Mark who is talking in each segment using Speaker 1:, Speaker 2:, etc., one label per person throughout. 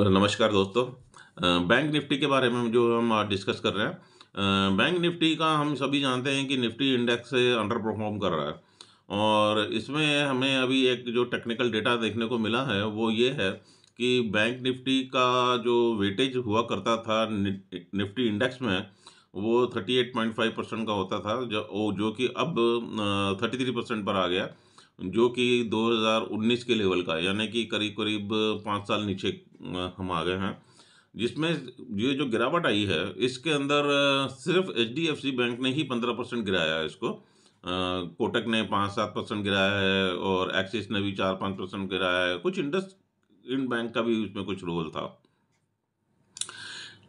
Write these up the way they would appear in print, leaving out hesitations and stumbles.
Speaker 1: नमस्कार दोस्तों। Bank Nifty के बारे में जो हम आज डिस्कस कर रहे हैं। बैंक निफ्टी का हम सभी जानते हैं कि निफ्टी इंडेक्स से अंडर परफॉर्म कर रहा है और इसमें हमें अभी एक जो टेक्निकल डेटा देखने को मिला है वो ये है कि बैंक निफ्टी का जो वेटेज हुआ करता था निफ्टी इंडेक्स में वो 38.5% का होता था जो कि अब 33% पर आ गया, जो कि 2019 के लेवल का है, यानी कि करीब करीब 5 साल नीचे हम आ गए हैं। जिसमें ये जो गिरावट आई है इसके अंदर सिर्फ एचडीएफसी बैंक ने ही 15% गिराया है इसको। कोटक ने 5-7% गिराया है और एक्सिस ने भी 4-5% गिराया है। कुछ इंडस इंड बैंक का भी उसमें कुछ रोल था।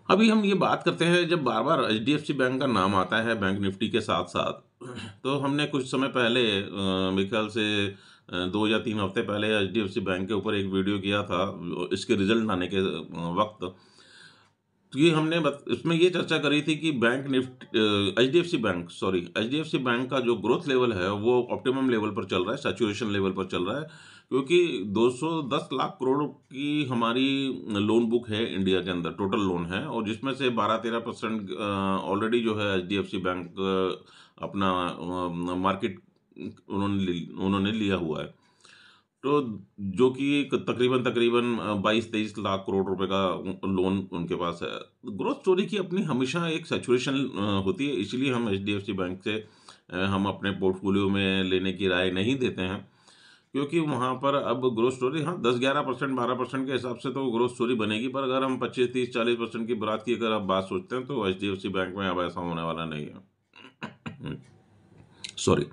Speaker 1: अभी हम ये बात करते हैं, जब बार बार एचडीएफसी बैंक का नाम आता है बैंक निफ्टी के साथ साथ, तो हमने कुछ समय पहले मेरे ख्याल से 2 या 3 हफ्ते पहले एचडीएफसी बैंक के ऊपर एक वीडियो किया था इसके रिजल्ट आने के वक्त। तो ये हमने इसमें ये चर्चा करी थी कि बैंक निफ्टी एचडीएफसी बैंक का जो ग्रोथ लेवल है वो ऑप्टिमम लेवल पर चल रहा है, सैचुरेशन लेवल पर चल रहा है, क्योंकि 210 लाख करोड़ की हमारी लोन बुक है इंडिया के अंदर, टोटल लोन है, और जिसमें से 12-13% ऑलरेडी जो है एचडीएफसी बैंक अपना मार्केट उन्होंने लिया हुआ है। तो जो कि तकरीबन तकरीबन 22-23 लाख करोड़ रुपए का लोन उनके पास है। ग्रोथ स्टोरी की अपनी हमेशा एक सैचुरेशन होती है, इसीलिए हम एचडीएफसी बैंक से हम अपने पोर्टफोलियो में लेने की राय नहीं देते हैं, क्योंकि वहाँ पर अब ग्रोथ स्टोरी, हाँ, 10-11%, 12% के हिसाब से तो ग्रोथ स्टोरी बनेगी, पर अगर हम 25-30-40% की बात की अगर आप बात सोचते हैं तो एचडीएफसी बैंक में अब ऐसा होने वाला नहीं है। सॉरी।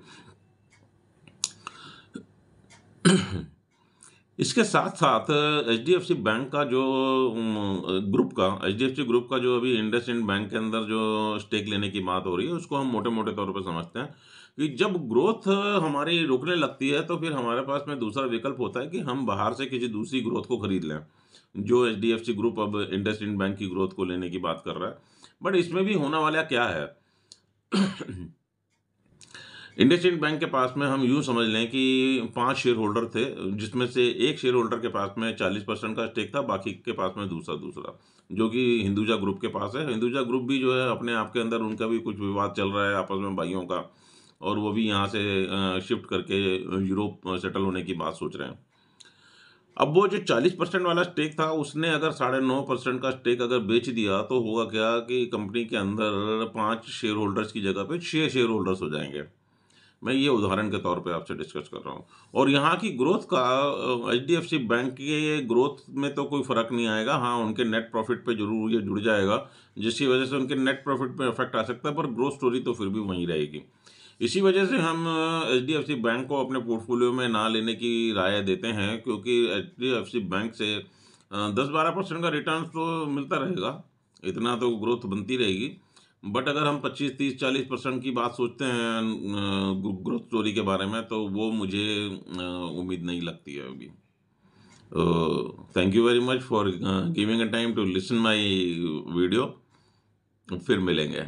Speaker 1: इसके साथ साथ एचडीएफसी बैंक का जो एचडीएफसी ग्रुप का जो अभी इंडसइंड बैंक के अंदर जो स्टेक लेने की बात हो रही है, उसको हम मोटे मोटे तौर पर समझते हैं कि जब ग्रोथ हमारी रुकने लगती है तो फिर हमारे पास में दूसरा विकल्प होता है कि हम बाहर से किसी दूसरी ग्रोथ को खरीद लें, जो एचडीएफसी ग्रुप अब इंडसइंड बैंक की ग्रोथ को लेने की बात कर रहा है। बट इसमें भी होने वाला क्या है? इंडसइंड बैंक के पास में हम यूँ समझ लें कि 5 शेयर होल्डर थे, जिसमें से एक शेयर होल्डर के पास में 40% का स्टेक था, बाकी के पास में दूसरा दूसरा, जो कि हिंदुजा ग्रुप के पास है। हिंदुजा ग्रुप भी जो है अपने आप के अंदर उनका भी कुछ विवाद चल रहा है आपस में भाइयों का, और वो भी यहाँ से शिफ्ट करके यूरोप सेटल होने की बात सोच रहे हैं। अब वो जो 40% वाला स्टेक था, उसने अगर 9.5% का स्टेक अगर बेच दिया तो होगा क्या कि कंपनी के अंदर 5 शेयर होल्डर्स की जगह पे 6 शेयर होल्डर्स हो जाएंगे। मैं ये उदाहरण के तौर पे आपसे डिस्कस कर रहा हूँ। और यहाँ की ग्रोथ का एचडीएफसी बैंक के ग्रोथ में तो कोई फ़र्क नहीं आएगा। हाँ, उनके नेट प्रॉफिट पे ज़रूर ये जुड़ जाएगा, जिसकी वजह से उनके नेट प्रॉफिट पे इफेक्ट आ सकता है, पर ग्रोथ स्टोरी तो फिर भी वहीं रहेगी। इसी वजह से हम एचडीएफसी बैंक को अपने पोर्टफोलियो में ना लेने की राय देते हैं, क्योंकि एचडीएफसी बैंक से 10-12% का रिटर्न तो मिलता रहेगा, इतना तो ग्रोथ बनती रहेगी। बट अगर हम 25-30-40% की बात सोचते हैं ग्रोथ स्टोरी के बारे में, तो वो मुझे उम्मीद नहीं लगती है अभी। Thank you very much for giving a time to listen my video. फिर मिलेंगे।